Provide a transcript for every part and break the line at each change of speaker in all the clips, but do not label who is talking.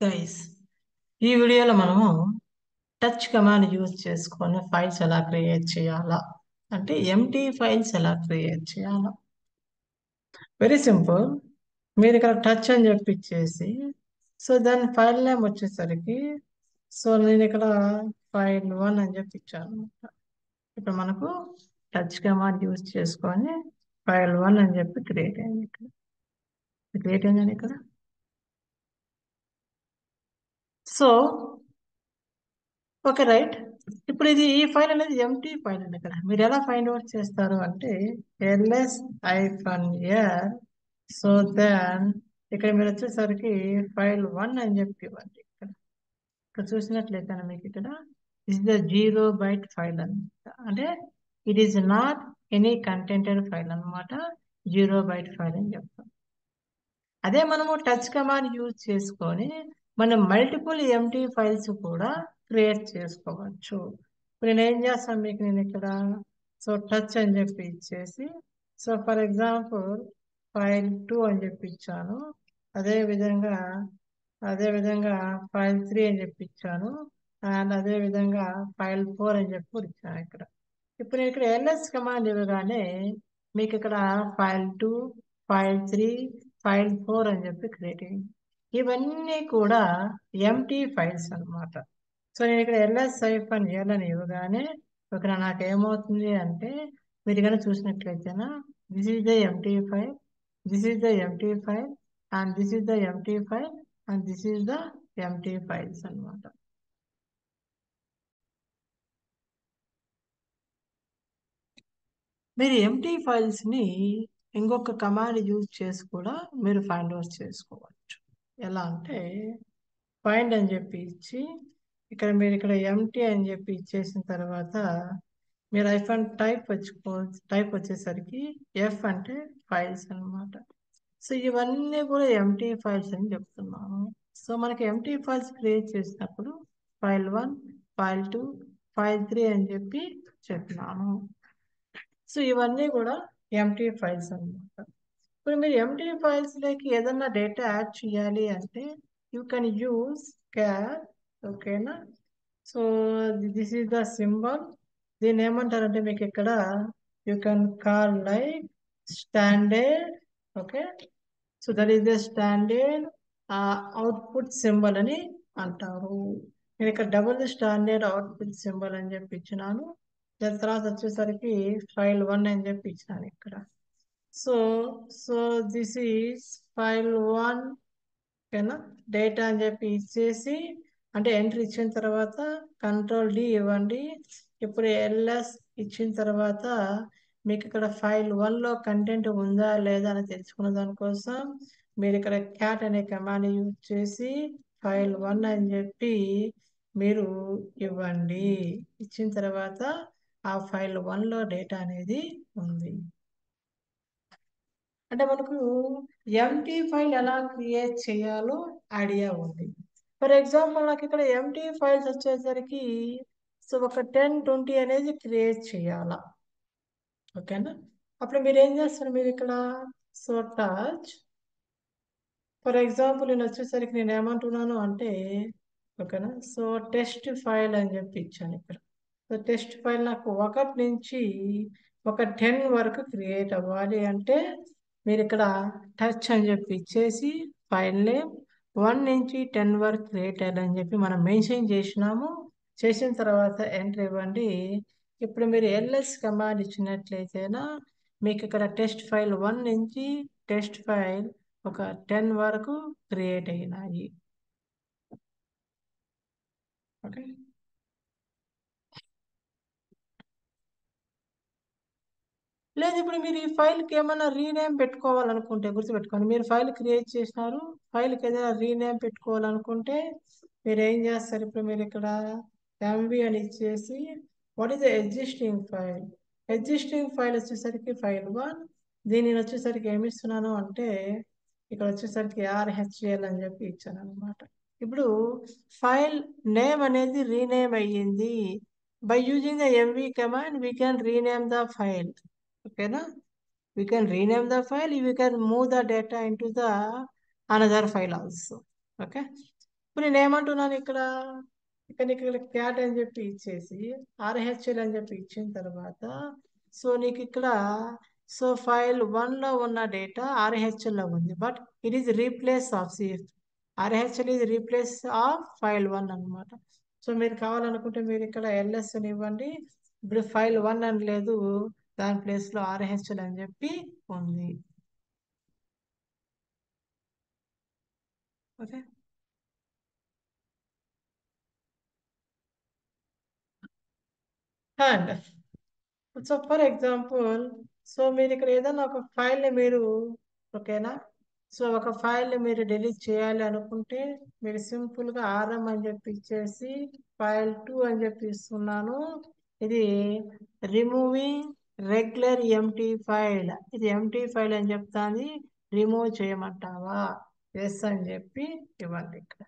Guys, ఈ వీడియోలో మనము టచ్ కమాండ్ యూజ్ చేసుకొని ఫైల్స్ ఎలా క్రియేట్ చేయాలా, అంటే ఎంటీ ఫైల్స్ ఎలా క్రియేట్ చేయాలా. Very simple. మీరు ఇక్కడ టచ్ అని చెప్పి ఇచ్చేసి, సో దాని ఫైల్ నేమ్ వచ్చేసరికి, సో నేను ఇక్కడ file1 అని చెప్పి ఇచ్చాను. ఇప్పుడు మనకు టచ్ కమాండ్ యూజ్ చేసుకొని file1 అని చెప్పి క్రియేట్ అయింది. ఇక్కడ సో ఓకే, రైట్. ఇప్పుడు ఈ ఫైల్ అనేది ఎంటీ ఫైల్ అండి. ఇక్కడ మీరు ఎలా ఫైండ్ అవుట్ చేస్తారు అంటే ls-r, సో దెన్ ఇక్కడ మీరు వచ్చేసరికి file1 అని చెప్పి ఇవ్వండి. ఇక్కడ చూసినట్లయితే మీకు ఇక్కడ ఇస్ ద 0 byte ఫైల్ అనమాట. అంటే it is not any కంటెంటెడ్ file అనమాట. 0 byte ఫైల్ అని చెప్తాం. అదే మనము టచ్ కమాండ్ యూజ్ చేసుకొని మనం మల్టిపుల్ ఎంటీ ఫైల్స్ కూడా క్రియేట్ చేసుకోవచ్చు. ఇప్పుడు నేను ఏం చేస్తాను, నేను ఇక్కడ సో టచ్ అని చెప్పి ఇచ్చేసి, సో ఫర్ ఎగ్జాంపుల్ file2 అని చెప్పి ఇచ్చాను. అదే విధంగా file3 అని చెప్పి ఇచ్చాను. అండ్ అదే విధంగా file4 అని చెప్పి కూడా ఇచ్చాను. ఇప్పుడు నేను ఇక్కడ ls కమాండ్ ఇవ్వగానే మీకు ఇక్కడ file2, file3, file4 అని చెప్పి క్రియేట్ అయ్యింది. ఇవన్నీ కూడా ఎంటీ ఫైల్స్ అన్నమాట. సో నేను ఇక్కడ ls-l అని ఇవ్వగానే ఇక్కడ నాకు ఏమవుతుంది అంటే, మీరు కనుక చూసినట్లయితేనా, this is the empty file, this is the empty file, and this is the empty file, and this is the empty files అన్నమాట. మీరు ఎంటీ ఫైల్స్ ని ఇంకొక కమాండ్ యూజ్ చేసి కూడా మీరు ఫైండ్ అవుట్ చేసుకోవచ్చు. ఎలా అంటే ఫైండ్ అని చెప్పి ఇచ్చి, ఇక్కడ మీరు ఇక్కడ ఎంటీ అని చెప్పి ఇచ్చేసిన తర్వాత మీరు టైప్ వచ్చేసరికి ఎఫ్ అంటే ఫైల్స్ అన్నమాట. సో ఇవన్నీ కూడా ఎంటీ ఫైల్స్ అని చెప్తున్నాను. సో మనకి ఎంటీ ఫైల్స్ క్రియేట్ చేసినప్పుడు file1, file2, file3 అని చెప్పి చెప్తున్నాను. సో ఇవన్నీ కూడా ఎంటీ ఫైల్స్ అన్నమాట. ఇప్పుడు మీరు ఎంటీ ఫైల్స్ లోకి ఏదన్నా డేటా యాడ్ చేయాలి అంటే యూ కెన్ యూస్ క్యార్. ఓకేనా? So this is the symbol. దీన్ని ఏమంటారంటే మీకు ఇక్కడ you can call like standard. Okay, so that is the standard output symbol అని అంటారు. నేను ఇక్కడ డబుల్ స్టాండర్డ్ అవుట్పుట్ సింబల్ అని చెప్పి ఇచ్చినాను. దాని తర్వాత వచ్చేసరికి file1 అని చెప్పి ఇచ్చినాను ఇక్కడ. So so this is file1. ఓకేనా? డేటా అని చెప్పి ఇచ్చేసి, అంటే ఎంట్రీ ఇచ్చిన తర్వాత Ctrl+D ఇవ్వండి. ఇప్పుడు ls ఇచ్చిన తర్వాత మీకు ఇక్కడ file1 లో కంటెంట్ ఉందా లేదా అని తెలుసుకున్న దానికోసం మీరు ఇక్కడ cat అనే కమాండ్ యూజ్ చేసి file1 అని చెప్పి మీరు ఇవ్వండి. ఇచ్చిన తర్వాత ఆ file1 లో డేటా అనేది ఉంది. అంటే మనకు ఎంటీ ఫైల్ ఎలా క్రియేట్ చేయాలో ఐడియా ఉంది. ఫర్ ఎగ్జాంపుల్ నాకు ఇక్కడ ఎంటీ ఫైల్స్ వచ్చేసరికి సో ఒక 10-20 అనేది క్రియేట్ చేయాలా. ఓకేనా? అప్పుడు మీరు ఏం చేస్తారు, మీరు ఇక్కడ సో టచ్ ఫర్ ఎగ్జాంపుల్ నేను వచ్చేసరికి నేను ఏమంటున్నాను అంటే, ఓకేనా, సో టెస్ట్ ఫైల్ అని చెప్పి ఇచ్చాను ఇక్కడ. సో టెస్ట్ ఫైల్ నాకు 1 నుంచి ఒక 10 వరకు క్రియేట్ అవ్వాలి అంటే మీరు ఇక్కడ టచ్ అని చెప్పి ఇచ్చేసి ఫైల్ నేమ్ 1 నుంచి 10 వరకు క్రియేట్ అయ్యాలని చెప్పి మనం మెన్షన్ చేసినాము. చేసిన తర్వాత ఎంటర్ ఇవ్వండి. ఇప్పుడు మీరు ls కమాండ్ ఇచ్చినట్లయితేనా మీకు ఇక్కడ టెస్ట్ ఫైల్ 1 నుంచి టెస్ట్ ఫైల్ ఒక 10 వరకు క్రియేట్ అయినాయి. ఓకే, లేదు ఇప్పుడు మీరు ఈ ఫైల్కి ఏమైనా రీనేమ్ పెట్టుకోవాలనుకుంటే గుర్తుపెట్టుకోండి, మీరు ఫైల్ క్రియేట్ చేసినారు, ఫైల్కి ఏదైనా రీనేమ్ పెట్టుకోవాలనుకుంటే మీరు ఏం చేస్తారు, ఇప్పుడు మీరు ఇక్కడ ఎంవి అని ఇచ్చేసి what is the existing file వచ్చేసరికి file1. దీనిని వచ్చేసరికి ఏమి ఇస్తున్నాను అంటే ఇక్కడ వచ్చేసరికి RHEL అని చెప్పి ఇచ్చాను అనమాట. ఇప్పుడు ఫైల్ నేమ్ అనేది రీనేమ్ అయ్యింది. By using the MV command we can rename the file. ఓకేనా? We can rename the file, we can move the data into the another file also. Okay, ఇప్పుడు నేను ఏమంటున్నాను ఇక్కడ క్యాట్ అని చెప్పి ఇచ్చేసి ఆర్హెచ్ఎల్ అని చెప్పి ఇచ్చిన తర్వాత సో నీకు ఇక్కడ సో ఫైల్ 1 లో ఉన్న డేటా ఆర్హెచ్ఎల్ లో ఉంది but it is replace of CF RHEL is replace of file 1 అన్నమాట. సో మీరు కావాలనుకుంటే మీరు ఇక్కడ ఎల్ఎస్ అని ఇవ్వండి. ఇప్పుడు ఫైల్ 1 అని లేదు, దాని ప్లేస్ లో ఆర్హెచ్ఎల్ అని చెప్పి ఉంది. Okay. And so for example so మీరు ఇక్కడ ఏదైనా ఒక ఫైల్ని మీరు ఓకేనా సో ఒక ఫైల్ని మీరు డిలీట్ చేయాలి అనుకుంటే మీరు సింపుల్గా ఆర్ఎం అని చెప్పి ఇచ్చేసి ఫైల్ 2 అని చెప్పి ఇస్తున్నాను. ఇది రిమూవింగ్ రెగ్యులర్ ఎంటీ ఫైల్, ఇది ఎంటీ ఫైల్ అని చెప్తాను. రిమూవ్ చేయమంటావా, ఎస్ అని చెప్పి ఇవ్వండి ఇక్కడ.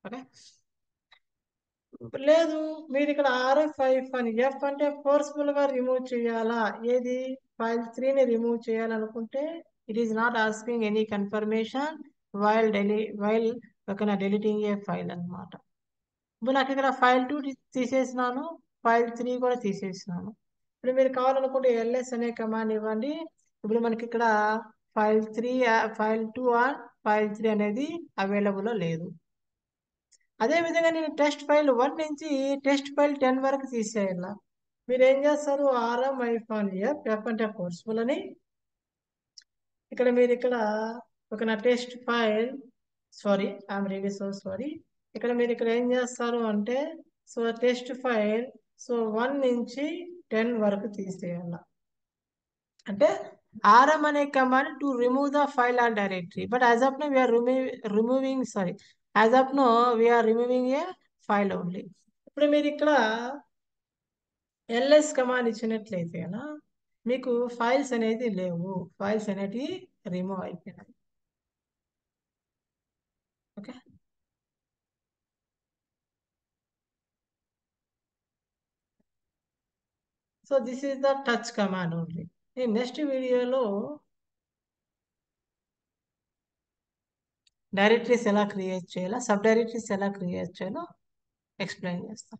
ఓకే. లేదు, మీరు ఇక్కడ RF అని ఎఫ్ అంటే ఫోర్స్ఫుల్ గా రిమూవ్ చేయాలా, ఏది ఫైల్ 3ని రిమూవ్ చేయాలనుకుంటే it is not asking any confirmation while ఒక డెలిటింగ్ ఏ ఫైల్ అన్నమాట. ఇప్పుడు నాకు ఇక్కడ ఫైల్ 2 తీసేసినాను, ఫైల్ 3 కూడా తీసేసినాను. ఇప్పుడు మీరు కావాలనుకుంటే ఎల్ఎస్ అనే కమాండ్ ఇవ్వండి. ఇప్పుడు మనకి ఇక్కడ ఫైల్ 3 ఫైల్ 2 ఆర్ ఫైల్ 3 అనేది అవైలబుల్ లేదు. అదే విధంగా నేను టెస్ట్ ఫైల్ 1 నుంచి టెస్ట్ ఫైల్ 10 వరకు తీసేయాల. మీరు ఏం చేస్తారు, ఆర్ఎం ఐఫాన్ ఎఫ్ అంటే ఫోర్స్ఫుల్ అని ఇక్కడ మీరు ఇక్కడ ఒక నా test file sorry I'm really so sorry. ఇక్కడ మీరు ఇక్కడ ఏం చేస్తారు అంటే సో టెస్ట్ ఫైల్ సో 1 నుంచి 10 వరకు తీసేయాల. అంటే ఆర్ఎం అనే command to remove the file or directory but as of now we're removing sorry as of now we're removing a file only. ఇప్పుడు మీరు ఇక్కడ ఎల్ఎస్ కమాండ్ ఇచ్చినట్లయితే మీకు ఫైల్స్ అనేది లేవు, ఫైల్స్ అనేటివి రిమూవ్ అయిపోయినాయి. Okay. So this is the touch command only. ఈ నెక్స్ట్ వీడియోలో డైరెక్టరీస్ ఎలా క్రియేట్ చేయాలో, సబ్ డైరెక్టరీస్ ఎలా క్రియేట్ చేయాలో ఎక్స్ప్లెయిన్ చేస్తాం.